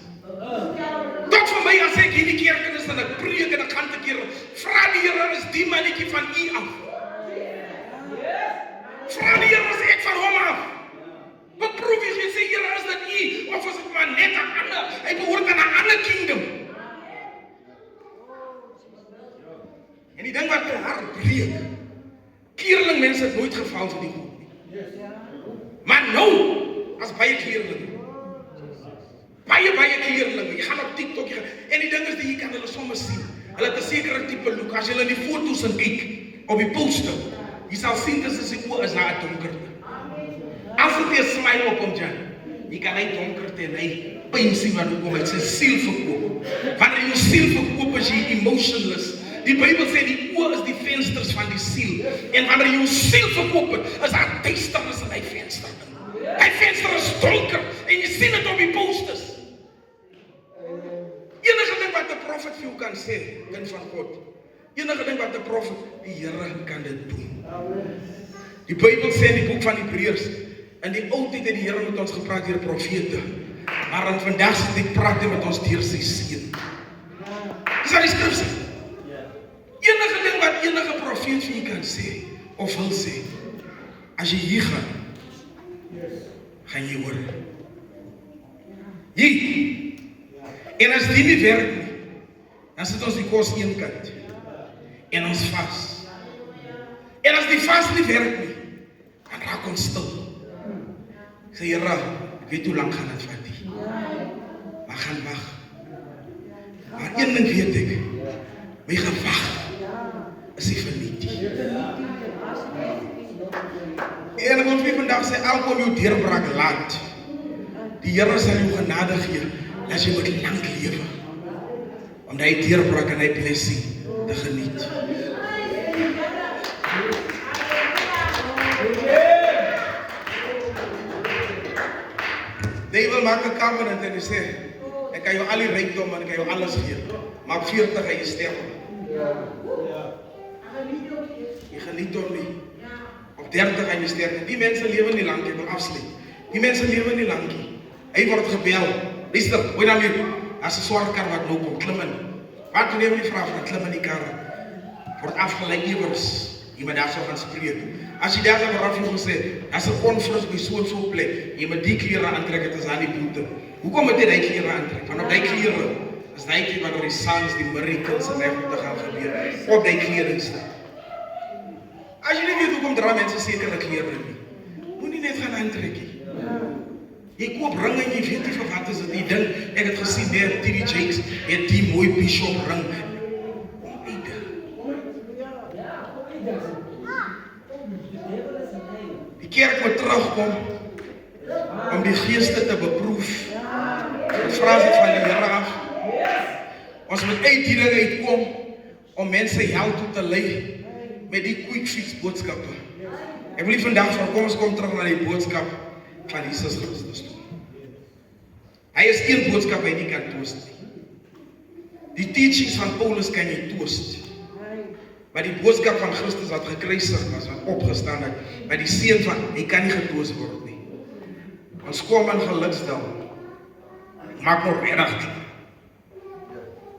[SPEAKER 1] Tot vir my as ek hierdie kerk is en ek preek en ek gaan te keer, vra die Here is die mannetjie van u af. Vra die Here is ek van hom af. Beproef jy sê Here is dit u of is dit maar net 'n ander, hy behoort aan 'n ander kingdom. En die ding wat my hart breek, keerling mense het nooit geval vir die God nie. Maar nou, as baie keerling. Baie kleerlinge, jy gaan op TikTok, en die ding is die jy kan hulle sommer sien. Hulle het 'n sekere tipe look, as jy hulle in die foto's en kyk, op die poster, jy sal sien dat sy oë is daar donkerte. As dit 'n smile op hom Jan, jy kan hy donkerte en hy pyn sien wat hoekom hy sy siel verkoop. Wanneer jy jou siel verkoop as jy emotionless. Die Bybel sê die oë is die vensters van die siel. En wanneer jy jou siel verkoop het, is daar duisternis in hy venster. Hy venster is donker en jy sien dit op die posters. Enige ding wat 'n profet vir jou kan sê, kind van God. Enige ding wat 'n profet, die Here kan dit doen. Die Bybel sê in die boek van Hebreërs, in die ou tyd het die Here met ons gepraat deur profete, maar in vandag se tyd praat hy met ons deur sy seun. Dis wat die skrif sê. Enige ding wat enige profeet vir jou kan sê of wil sê, as jy hier gaan jy hoor. Hier. En as die nie werk nie, dan sit ons die kos een kant. En ons vas. En as die vas nie werk nie, dan raak ons stil. Sê Here, ek weet hoe lank gaan dit vat nie. Maar gaan wag. Maar een ding weet ek, my gewag is nie verniet nie. En ek wil vir vandag sê, alkom jou deurbraak laat. Die Here sal jou genade gee, as jy moet lang lewe, om die deurbraak en die blessing te geniet. Die wil maak 'n covenant en hy sê, ek kan jou al die rykdom en ek kan jou alles gee, maar op 40 gaan jy sterf. Jy geniet hom nie. Op 30 gaan jy sterf. Die mense lewe nie lank, ek wil afsluit. Die mense lewe nie lank nie. Hy word gebel. Luister, hoor dan weer. As 'n swart kar wat nou kom, klim in. Wat doen jy met die vrou van klim in die kar? Word afgelei iewers. Jy moet daar so gaan spreek. As jy daar gaan raaf gesê, as 'n konferens by so 'n so plek, jy moet die klere aantrek, dit is aan die boete. Hoekom moet jy daai klere aantrek? Want op daai klere is daai tyd wanneer die signs, die miracles en regte gaan gebeur. Op daai klere staan. As jy nie weet hoekom dra mense sekere klere nie, moenie net gaan aantrek nie. Jy koop ring en jy weet nie vir wat is dit nie. Ding, ek het gesien daar TD Jakes het die mooi bishop ring. Die kerk moet terugkom om die geeste te beproef. Dit vra dit van die Here af. Ons moet uit hierdie uitkom om mense hel toe te lei met die quick fix boodskappe. Ek wil vandag van kom ons kom terug na die boodskap van Jesus Christus. Hy is een boodskap hy nie kan twist nie. Die teachings van Paulus kan jy twist. Maar die boodskap van Christus wat gekruisig was, wat opgestaan het, by die seun van, hy kan nie getwist word nie. Ons kom in geluksdal. Maak nog regtig.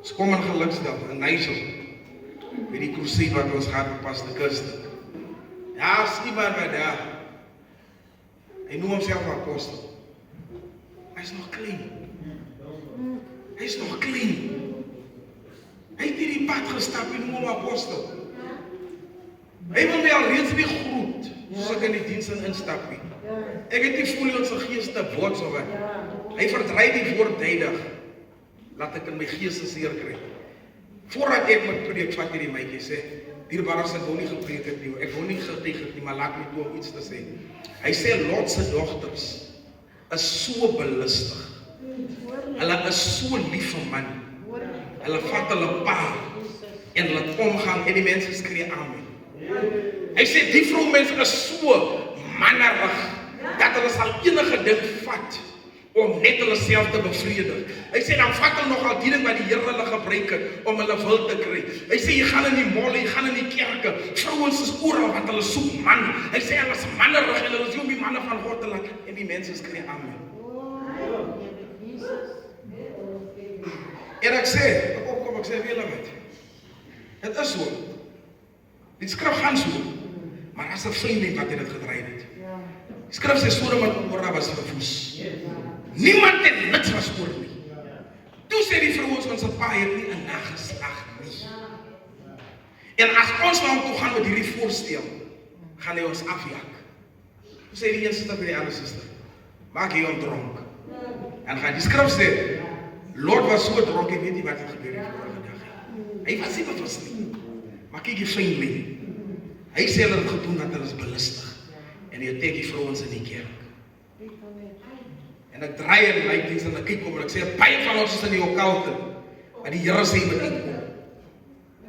[SPEAKER 1] Ons kom in Geluksdal, in Nysel, met die crusade wat ons gehad op Pastor Kirsten. Ja, is iemand wat daar, hy noem homself apostel. Hy is nog klein. Hy is nog klein. Hy het hier die pad gestap en noem hom apostel. Hy wil my al reeds nie groet, soos ek in die diens instap nie. Ek het nie voel ons gees te bots of wat. Hy verdry die woord duidig, laat ek in my gees seer kry. Voordat ek met preek, vat hierdie maatjie sê, dierbaar as ek wil nie gepreek het nie, ek wil nie getuig het nie, maar laat my toe om iets te sê. Hy sê, Lot se dogters is so belustig. Hulle is so lief vir man. Hulle vat hulle pa en hulle omgang en die mense skree amen. Hy sê, die vrouwmense is so mannerig, dat hulle sal enige ding vat, om net hulle self te bevredig. Hy sê, dan vat hulle nogal die ding wat die Here hulle gebruik het, om hulle wil te kry. Hy sê, jy gaan in die molle, jy gaan in die kerke, vrouwens is oral wat hulle soek man. Hy sê, hulle is mannerig, en hulle is om die manne van God te laat, en die mense skree amen. En ek sê, ek sê, wie hulle weet, het is so, die skrif gaan so, maar as 'n vriendin wat dit gedraai het. Die skrif sê, Sodom en Gomorra was verwoes. Niemand het niks verskoor nie. Toe sê die vrouens, ons pa het nie 'n nageslag nie. En as ons na hom toe gaan met hierdie voorstel, gaan hy ons afjak. Toe sê die een suster by die ander suster, maak hy hom dronk. En gaan die skrif sê, Lot was so dronk, ek weet nie wat het gebeur die vorige dag. Hy was nie bewus nie. Maar kyk die vriendin. Hy sê hulle het gedoen dat hulle is belustig. En hy trek die vrouens in die kerk. En ek draai in my diens en ek kyk om en ek sê, baie van ons is in die okkulte. Maar die Here sê met ek kom.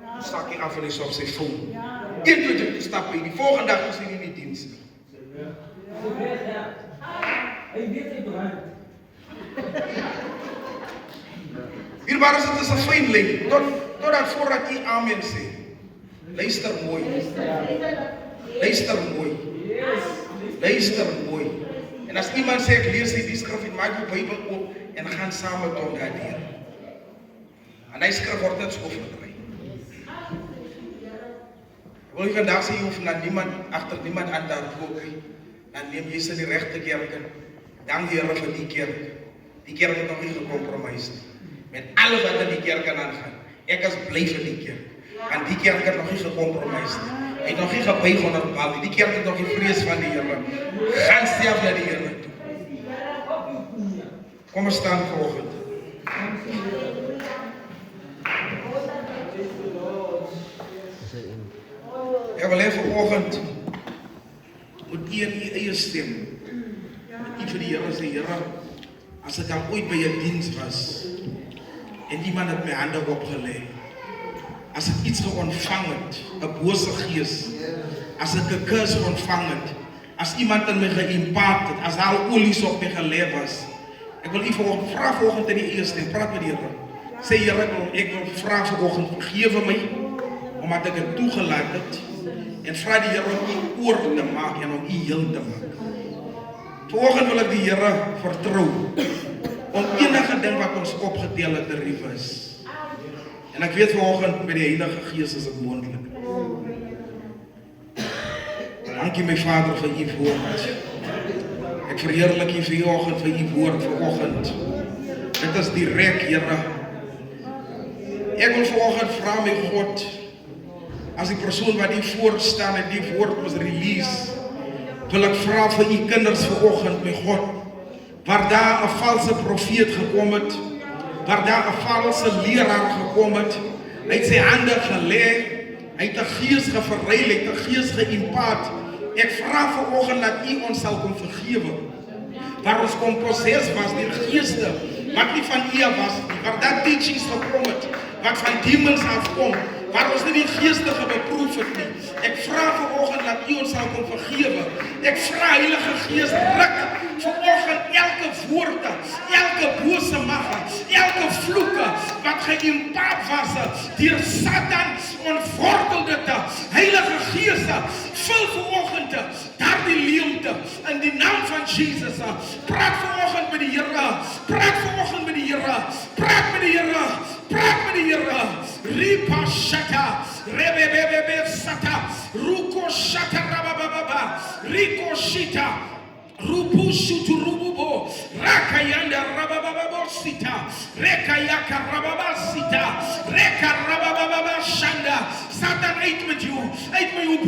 [SPEAKER 1] Toe stak hy af en hy so op sy phone. 1, 2, stap hy. Die volgende dag is hy nie in die diens nie.
[SPEAKER 2] Hy weet hy brand.
[SPEAKER 1] Hierbaar is dit is 'n fyn lyn. Totdat voordat jy amen sê. Luister mooi. Luister mooi. Luister mooi. En as iemand sê ek lees die skrif en maak die Bybel oop en gaan saam met hom daardeur. En hy skrif word net so verdraai. Wil jy vandag sê jy hoef na niemand agter niemand aan daar loop nie. Dan neem jy se die regte kerk in. Dank die Here vir die kerk. Die kerk het nog nie gekompromis nie. Met alles wat in die kerk aangaan. Ek is bly vir die kerk. En die kerk het nog nie gekompromis nie. Hy het nog nie gebuig onder paal nie. Die kerk het nog die vrees van die Here. Gaan self na die Here toe. Kom ons staan vanoggend. Ek wil hê vanoggend moet u in u eie stem met u vir die Here sê, Here, as ek al ooit by 'n diens was en iemand het my hande opgelê, as ek iets geontvang het, 'n bose gees, as ek 'n curse ontvang het, as iemand in my geïmpact het, as daar al olies op my gelê was, ek wil u vra vanoggend in die eie stem, praat met die Here. Sê, Here, ek wil vra vanoggend, vergewe my, omdat ek het toegelaat het, en vra die Here om u oor te maak en om u heel te maak. Vanoggend wil ek die Here vertrou om enige ding wat ons opgetel het te reverse. En ek weet vanoggend met die Heilige Gees is dit moontlik. Dankie my Vader vir u woord. Ek verheerlik u vir vanoggend vir u woord vanoggend. Dit is direk, Here. Ek wil vanoggend vra my God, as die persoon wat hier voor staan en die woord was release, wil ek vra vir u kinders vanoggend, my God, waar daar 'n valse profeet gekom het, waar daar 'n valse leraar gekom het, hy het sy hande gelê, hy het 'n gees geverruil, hy het 'n gees geïmpact. Ek vra vanoggend dat u ons sal kom vergewe, waar ons kom proses was deur geeste wat nie van u was nie, waar daar teachings gekom het wat van demons afkom, waar ons nie die geestige beproef het nie. Ek vra vanoggend dat u ons sal kom vergewe. Ek vra Heilige Gees, ruk vanoggend elke woorde, elke bose magte, elke vloeke wat geïmpact was deur Satan, ontwortel dit. Heilige Gees, vul vanoggend daardie leemte in die naam van Jesus. Praat vanoggend met die Here. Praat vanoggend met die Here. Praat met die Here. Praat met die Here. Ripa Shata, Rebebebe Sata, Ruko Shata Rabababa, Riko Shita, Rubusu to Rububo, Rakayanda Rabababo Sita, Rekayaka Rababasita, Reka Rabababa Shanda. Satan ate met jou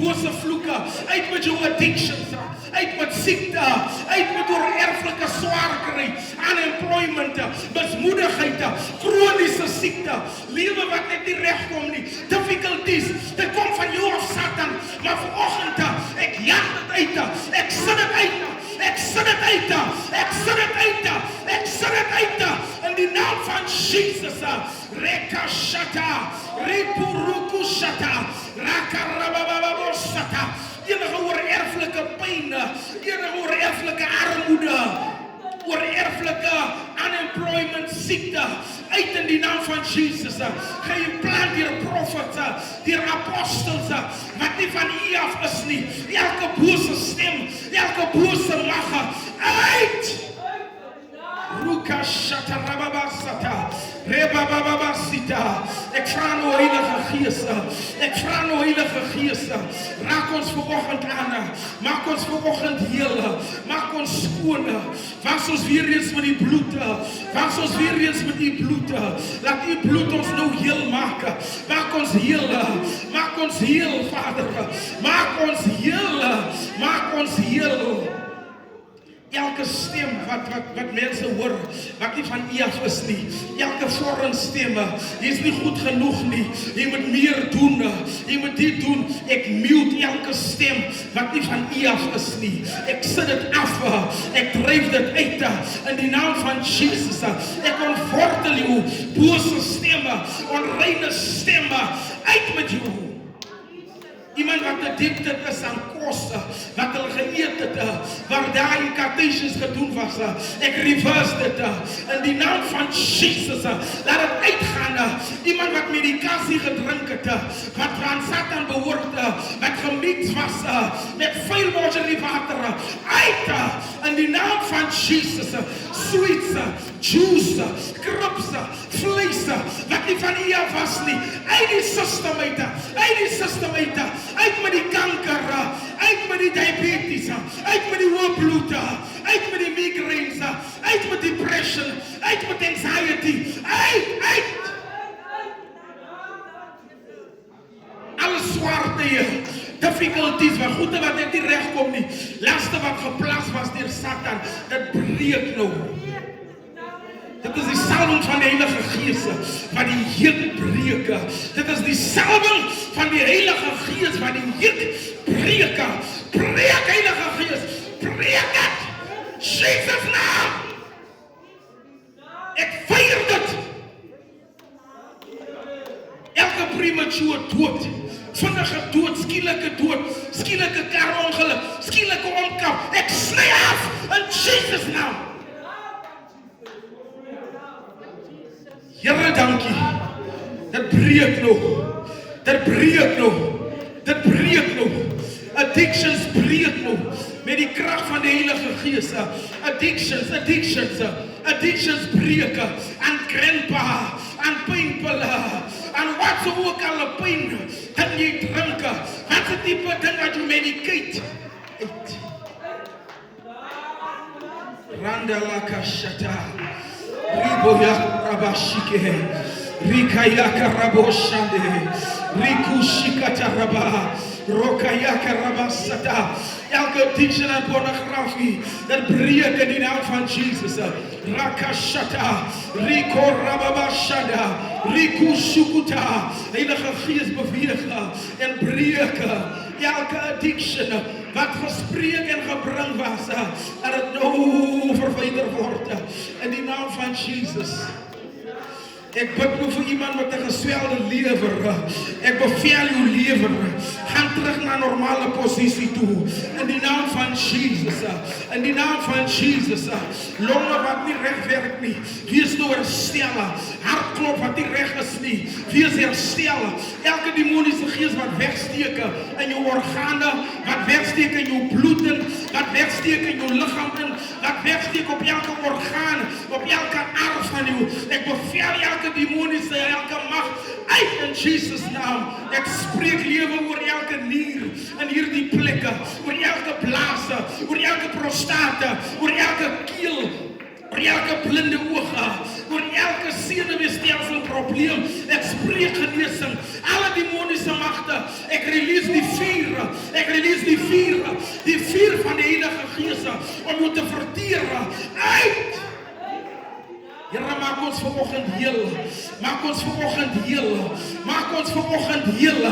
[SPEAKER 1] bose vloeke, uit met jou addictions, uit met ziekte, uit met door erflike swaar kry, unemployment, mismoedigheid, chronische ziekte, lewe wat net nie regkom nie, difficulties, dit kom van jou af Satan, maar vanoggend, ek jaag dit uit, ek sit dit uit, ek sit dit uit, ek sit dit uit, ek sit dit uit, in die naam van Jesus, Reka Shata, Repuruku Shata, Raka Rabababo Shata, enige oor erflike pyn, enige oor erflike armoede, oor erflike unemployment siekte, uit in die naam van Jesus, geimplant deur profete, deur apostels, wat nie van U af is nie, elke bose stem, elke bose mag, uit! Ruka Shata Rababasata, Rebababasita, ek vra nou Heilige Gees, ek vra nou Heilige Gees, raak ons vanoggend aan, maak ons vanoggend heel, maak ons skoon, was ons weer eens met die bloed, was ons weer eens met die bloed, laat die bloed ons nou heel maak ons heel, Vader, maak ons heel, elke stem wat mense hoor, wat nie van U af is nie, elke foreign stemme, jy is nie goed genoeg nie, jy moet meer doen, jy moet dit doen, ek mute elke stem, wat nie van U af is nie, ek sit dit af, ek dryf dit uit, in die naam van Jesus, ek ontwortel jou, bose stemme, onreine stemme, uit met jou, iemand wat addicted is aan kos, wat hulle geëet het, waar daar incantations gedoen was, ek reverse dit, in die naam van Jesus, laat het uitgaan, iemand wat medikasie gedrink het, wat van Satan behoort, wat gemixt was, met vuil water in die water, uit, in die naam van Jesus, sweets, juice, krips, vlees, wat nie van U af was nie, uit die system uit, uit met die kanker, uit met die diabetes, uit met die hoë bloed, uit met die migraines, uit met depression, uit met anxiety, uit! Alle swaarte, difficulties, goede wat net nie regkom nie, laste wat geplaas was deur Satan, dit breek nou. Dit is die salwing van die Heilige Gees, wat die juk breek. Dit is die salwing van die Heilige Gees, wat die juk breek. Breek, Heilige Gees, breek het! Jesus naam! Ek feier dit! Elke premature dood, vinnige dood, skielike karongeluk, skielike omkap, ek sny af in Jesus naam! Here, dankie. Dit breek nog. Addictions breek nog. Met die krag van die Heilige Gees. Addictions breek. Aan grandpa, aan pynpille, aan wat so ook al 'n pyn, dan jy drink. Wat se tipe ding wat jy medicate? Randala kashata. Riboya rabashike, Rikayaka raboshande, Rikushikata raba, Rokayaka rabasata. Elke addiction aan pornografie, dat breek in die naam van Jesus. Rakashata, Riko rababashanda, Rikushukuta. Heilige Gees beweeg en breek elke addiction wat gespreek en gebring was, dat het nou verwyder word in die naam van Jesus. Ek bid nou vir iemand met 'n geswelde lewer. Ek beveel jou lewer, gaan terug naar normale positie toe. In die naam van Jesus. In die naam van Jesus. Longen wat niet recht werkt niet. Wees door herstellen. Hartklop wat niet recht is niet. Wees herstellen. Elke demonische geest wat wegsteken in je organen. Wat wegsteken in je bloeden. Wat wegsteken in je lichamen. Wat wegsteken op elke orgaan. Op elke arm van u. Ik beveel elke demonische, elke macht uit in Jesus naam. Ik spreek leven over elke nier. En hier die plekken. Over elke blazen. Over elke prostate. Over elke kiel. Over elke blinde ogen. Over elke zenuwstelsel probleem. Ik spreek genezing. Alle demonische machten. Ik release die vuur. Ik release die vuur. Die vuur van de Heilige Geest. Om u te verteren. Uit! Here, maak ons vanoggend heel. Maak ons vanoggend heel. Maak ons vanoggend heel.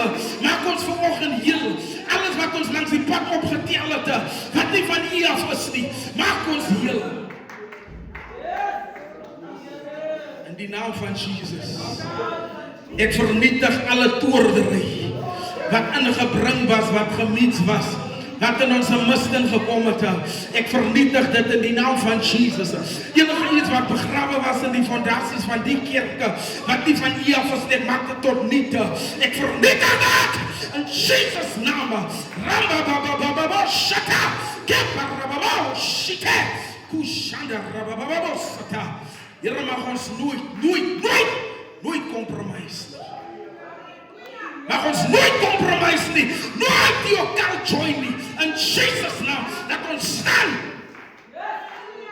[SPEAKER 1] Maak ons vanoggend heel. Alles wat ons langs die pad opgetel het, wat nie van U af is nie, maak ons heel. In die naam van Jesus. Ek vernietig alle toordery wat ingebring was, wat gemiets was, wat in onze misten gekomen het. Ik vernietig dit in die naam van Jesus. Enige iets wat begraven was in die fondaties van die kerken, wat die van U af is, maak het tot niet. Ik vernietig dat in Jesus naam. Ramba babababa shaka. Kepa rababa shike. Kushanda rababa sata. Here mag ons nooit compromise. Mag ons nooit compromise nie. Nooit die elkaar join nie. In Jesus naam. Dat ons staan.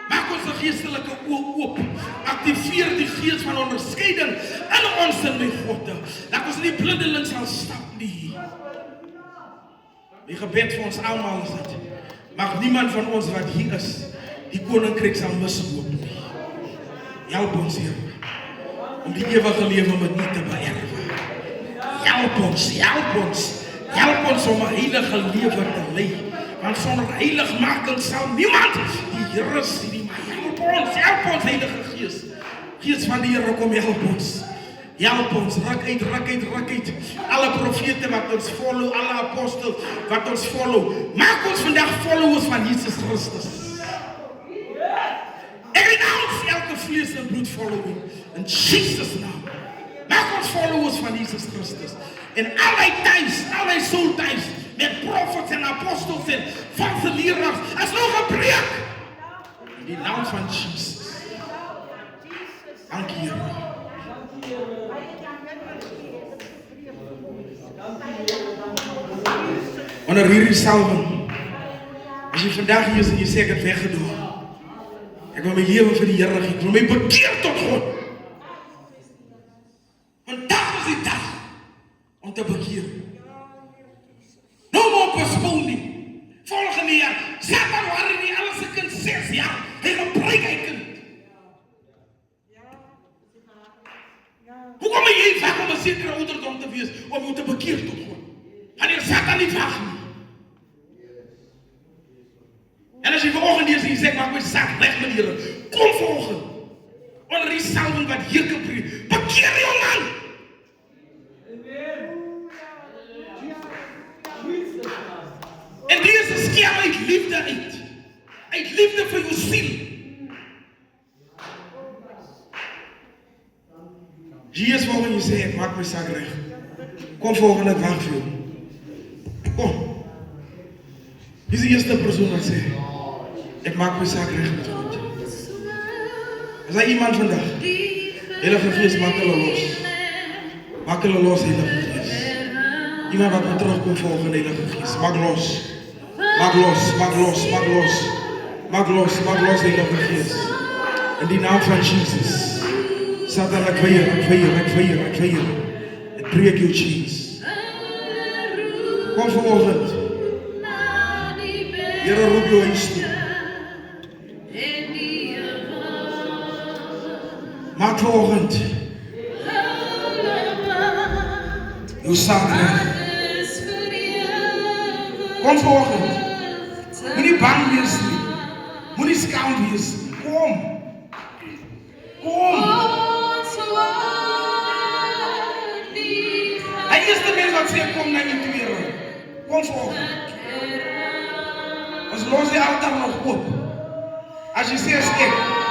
[SPEAKER 1] Maak ons die geestelike oog oop. Activeer die geest van onderscheiding in ons en my God. Dat ons nie blindelings sal stap nie. Die gebed vir ons allemaal is dit. Mag niemand van ons wat hier is, die koninkryk sal misloop nie. Help ons, Heer, om die ewige lewe met U te beërwe. Help ons, help ons. Help ons om 'n heilige lewe te lei. Want sonder heiligmaking sal niemand die Here sien nie. Help ons, Heilige Gees. Gees van die Here, kom help ons. Help ons, ruk uit. Alle profete wat ons follow, alle apostels wat ons follow. Maak ons vandag followers van Jesus Christus. Renounce elke vlees en bloed following. In Jesus naam. Maak ons followers van Jesus Christus. En al die soultuis met profets en apostels en valse leraars is nog gebreek. In die naam van Jesus. Dank U, Here. Onder hierdie salwing, as jy vandag hier is en jy sê ek het weggedoen, ek wil my lewe vir die Here gee, ek wil my bekeer tot God. Want dat is die dag om te bekeer. No more postponing. Volgende jaar, Satan waren nie alles een kind 6 jaar, hy gebruik hy kind. Hoe kom jy vaak om een sekere ouderdom te wees, om jou te bekeer tot God? Wanneer Satan nie vaak nie. En as jy vanoggend hier is en jy sê, maak my saak weg met die Here, kom vanoggend, onder die salwing wat hier gepreek, bekeer jou man. En deze skiem uit liefde uit. Uit liefde vir jou siel. Jesus volgende jy sê, ek maak my saak reg. Kom volgende, ek wacht vir jou. Kom. Wie is die eerste persoon wat sê, ek maak my saak reg met God. Is daar iemand vandag? Heilige Gees, maak hulle los. Maak hulle los, Heilige Gees. Iemand wat moet terugkom volgende, Heilige Gees. Maak los. Maak los, maak los, maak los. Maak los, Heilige Gees. In die naam van Jesus. Satan, ek weier. Ek breek jou chains. Kom vanoggend. Here roep jou huis toe. Maak vanoggend jou saak reg. Kom vanoggend. Moenie bang wees nie. Moenie skaam wees nie. Kom. Hy is die mens wat sê kom na die tweede. Kom ons vanoggend. Ons los die altaar nog oop. As jy sê as ek